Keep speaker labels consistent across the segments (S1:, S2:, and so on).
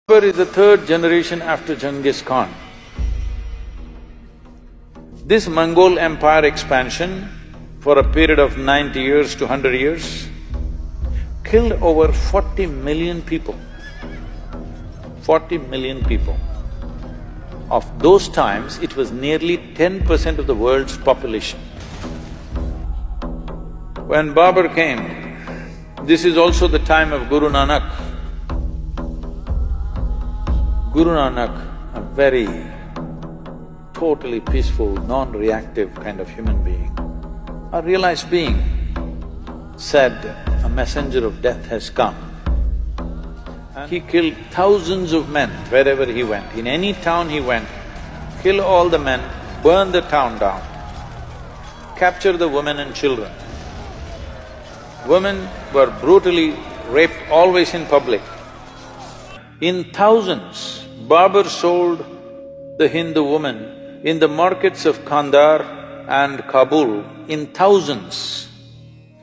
S1: Akbar is the third generation after Genghis Khan. This Mongol empire expansion for a period of 90 years to 100 years killed over 40 million people. 40 million people. Of those times, it was nearly 10% of the world's population. When Babur came, this is also the time of Guru Nanak. Guru Nanak, a very totally peaceful, non-reactive kind of human being, a realized being, said, "A messenger of death has come." And he killed thousands of men wherever he went. In any town he went, kill all the men, burn the town down, capture the women and children. Women were brutally raped always in public. In thousands, Babur sold the Hindu woman in the markets of Kandahar and Kabul in thousands.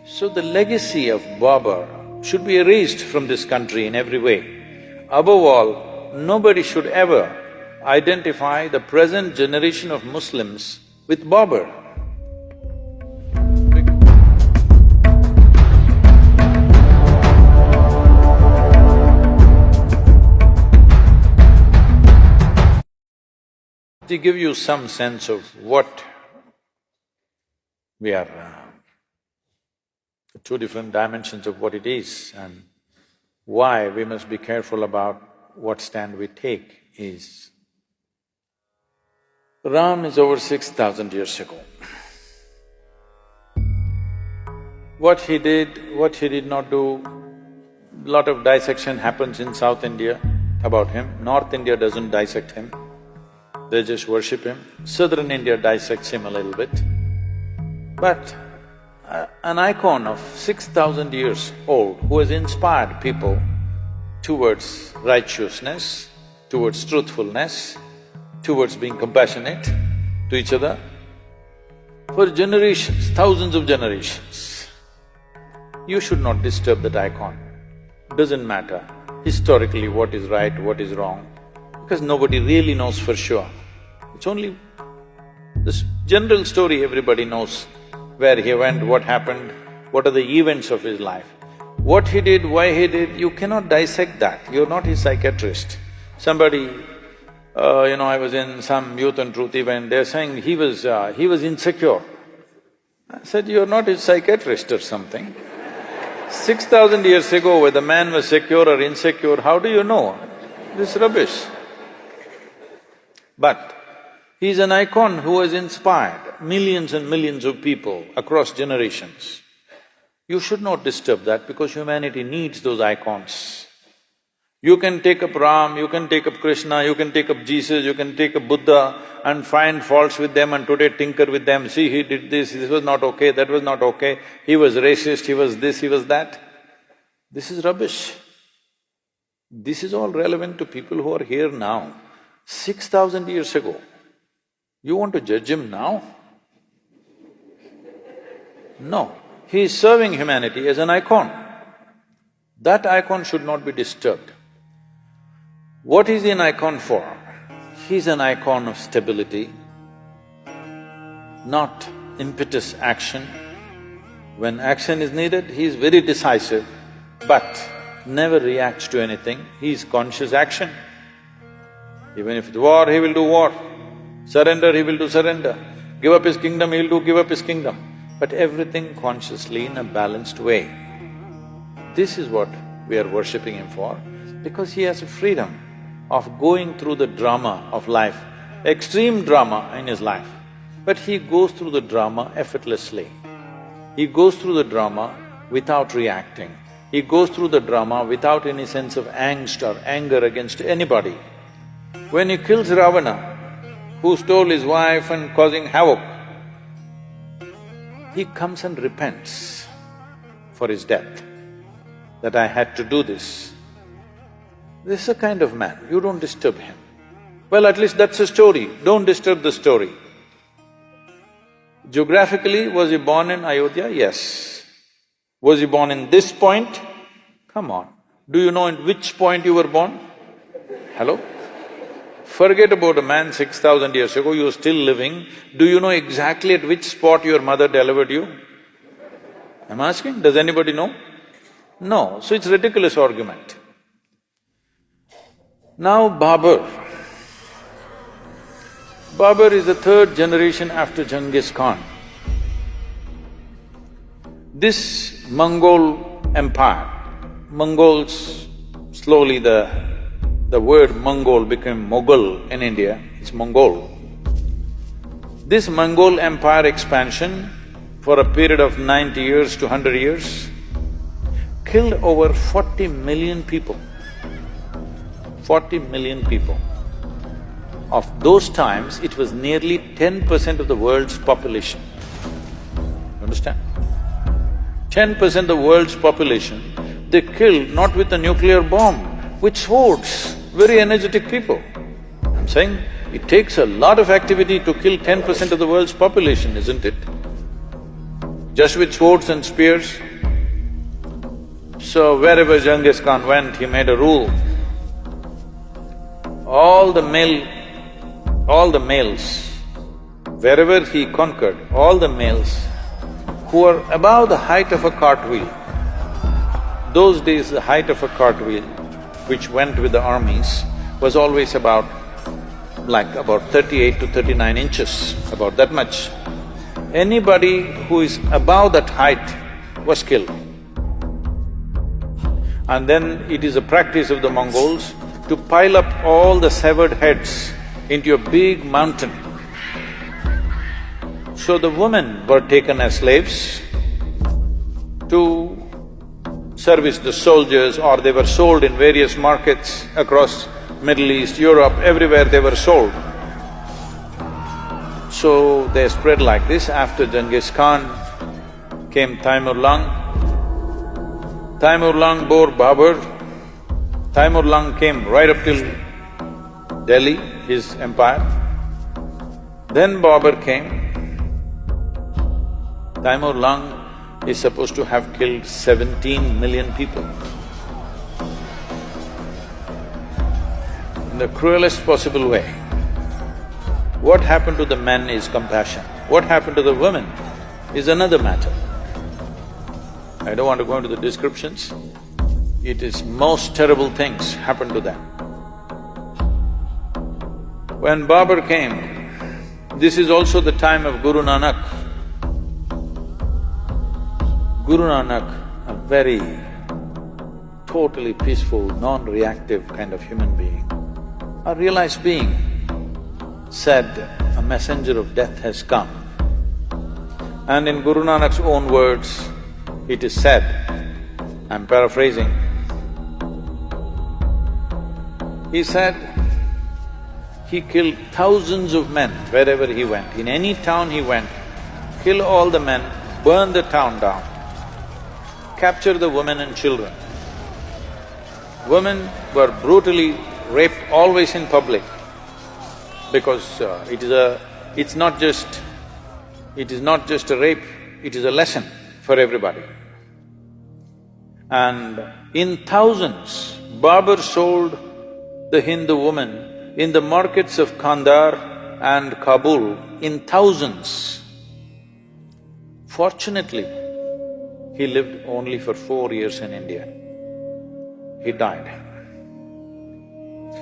S1: So the legacy of Babur should be erased from this country in every way. Above all, nobody should ever identify the present generation of Muslims with Babur. To give you some sense of what we are… two different dimensions of what it is and why we must be careful about what stand we take is… Ram is over 6,000 years ago. What he did, what he did not do, lot of dissection happens in South India about him. North India doesn't dissect him, they just worship him. Southern India dissects him a little bit. But an icon of 6,000 years old who has inspired people towards righteousness, towards truthfulness, towards being compassionate to each other for generations, thousands of generations. You should not disturb that icon. Doesn't matter historically what is right, what is wrong, because nobody really knows for sure. It's only this general story everybody knows, where he went, what happened, what are the events of his life. What he did, why he did, you cannot dissect that, you're not his psychiatrist. Somebody, I was in some Youth and Truth event, they're saying he was insecure. I said, you're not his psychiatrist or something. 6,000 years ago, whether man was secure or insecure, how do you know? This rubbish. But he's an icon who has inspired millions and millions of people across generations. You should not disturb that because humanity needs those icons. You can take up Ram, you can take up Krishna, you can take up Jesus, you can take up Buddha and find faults with them and today tinker with them. See, he did this was not okay, that was not okay, he was racist, he was this, he was that. This is rubbish. This is all relevant to people who are here now. 6,000 years ago, you want to judge him now? No, he is serving humanity as an icon. That icon should not be disturbed. What is he an icon for? He's an icon of stability, not impetus action. When action is needed, he is very decisive, but never reacts to anything, he is conscious action. Even if it's war, he will do war. Surrender, he will do surrender. Give up his kingdom, he will do give up his kingdom. But everything consciously in a balanced way. This is what we are worshipping him for, because he has a freedom of going through the drama of life, extreme drama in his life. But he goes through the drama effortlessly. He goes through the drama without reacting. He goes through the drama without any sense of angst or anger against anybody. When he kills Ravana, who stole his wife and causing havoc, he comes and repents for his death, that I had to do this. This is a kind of man, you don't disturb him. Well, at least that's a story, don't disturb the story. Geographically, was he born in Ayodhya? Yes. Was he born in this point? Come on, do you know in which point you were born? Hello? Forget about a man 6,000 years ago, you're still living. Do you know exactly at which spot your mother delivered you? I'm asking, does anybody know? No, so it's ridiculous argument. Now Babur. Babur is the third generation after Genghis Khan. This Mongol empire, Mongols, slowly the word Mongol became Mughal in India, it's Mongol. This Mongol empire expansion for a period of 90 years to 100 years killed over 40 million people. 40 million people. Of those times, it was nearly 10% of the world's population. You understand? 10% of the world's population, they killed not with a nuclear bomb, with swords, very energetic people. I'm saying, it takes a lot of activity to kill 10% of the world's population, isn't it? Just with swords and spears. So wherever Genghis Khan went, he made a rule. All the males, wherever he conquered, all the males who were above the height of a cartwheel. Those days, the height of a cartwheel, which went with the armies, was always about 38 to 39 inches, about that much. Anybody who is above that height was killed. And then it is a practice of the Mongols to pile up all the severed heads into a big mountain. So the women were taken as slaves to service the soldiers, or they were sold in various markets across Middle East, Europe, everywhere they were sold. So they spread like this. After Genghis Khan came Taimur-Lang. Taimur-Lang bore Babur. Taimur-Lang came right up till Delhi, his empire. Then Babur came. Taimur-Lang is supposed to have killed 17 million people. In the cruelest possible way. What happened to the men is compassion. What happened to the women is another matter. I don't want to go into the descriptions. It is most terrible things happened to them. When Babur came, this is also the time of Guru Nanak. Guru Nanak, a very totally peaceful, non-reactive kind of human being, a realized being, said, a messenger of death has come. And in Guru Nanak's own words, it is said, I'm paraphrasing, he said, he killed thousands of men wherever he went. In any town he went, kill all the men, burn the town down, capture the women and children. Women were brutally raped always in public because it's not just a rape, it is a lesson for everybody. And in thousands, Babur sold the Hindu woman in the markets of Kandahar and Kabul in thousands. Fortunately, he lived only for 4 years in India. He died.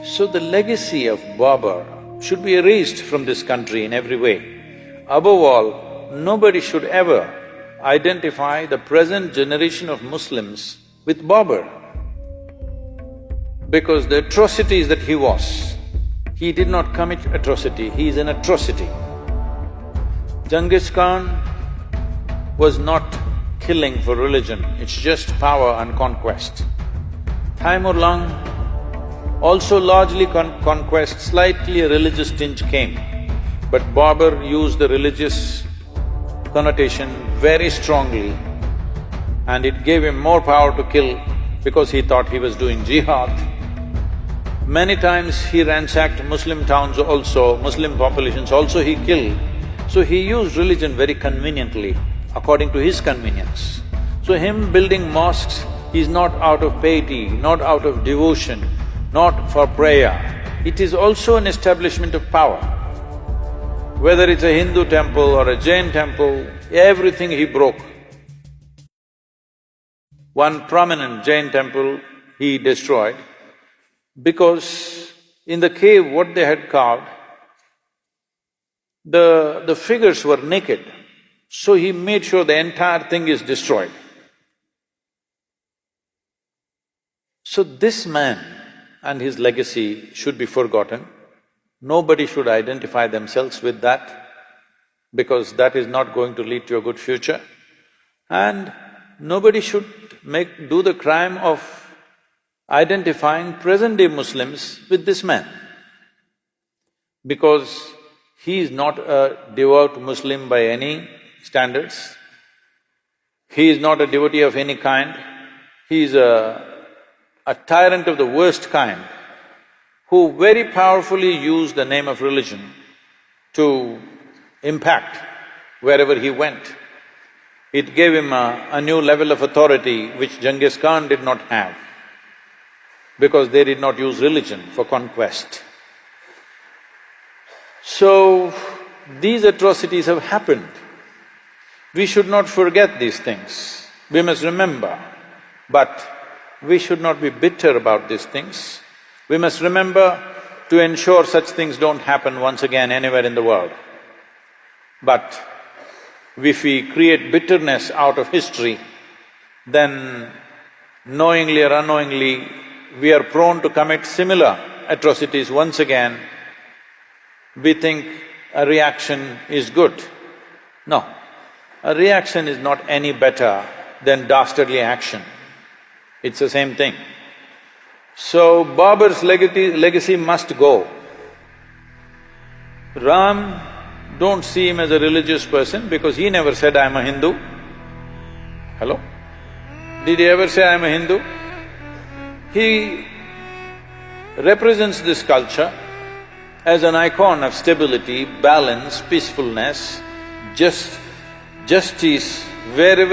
S1: So the legacy of Babur should be erased from this country in every way. Above all, nobody should ever identify the present generation of Muslims with Babur. Because the atrocities that he did not commit atrocity, he is an atrocity. Genghis Khan was not killing for religion, it's just power and conquest. Taimur-Lang also largely conquest, slightly a religious tinge came. But Babur used the religious connotation very strongly and it gave him more power to kill because he thought he was doing jihad. Many times he ransacked Muslim towns also, Muslim populations also he killed. So he used religion very conveniently, according to his convenience. So him building mosques is not out of piety, not out of devotion, not for prayer. it is also an establishment of power. Whether it's a Hindu temple or a Jain temple, everything he broke. One prominent Jain temple he destroyed because in the cave what they had carved, the figures were naked, so he made sure the entire thing is destroyed. So this man and his legacy should be forgotten. Nobody should identify themselves with that, because that is not going to lead to a good future. And nobody should do the crime of identifying present-day Muslims with this man, because he is not a devout Muslim by any standards. He is not a devotee of any kind. He is a tyrant of the worst kind, who very powerfully used the name of religion to impact wherever he went. It gave him a new level of authority which Genghis Khan did not have, because they did not use religion for conquest. So, these atrocities have happened. We should not forget these things. We must remember, but we should not be bitter about these things. We must remember to ensure such things don't happen once again anywhere in the world. But if we create bitterness out of history, then knowingly or unknowingly, we are prone to commit similar atrocities once again. We think a reaction is good. No, a reaction is not any better than dastardly action. It's the same thing. So, Babur's legacy must go. Ram, don't see him as a religious person because he never said, "I am a Hindu." Hello? Did he ever say, "I am a Hindu"? He represents this culture as an icon of stability, balance, peacefulness, justice, wherever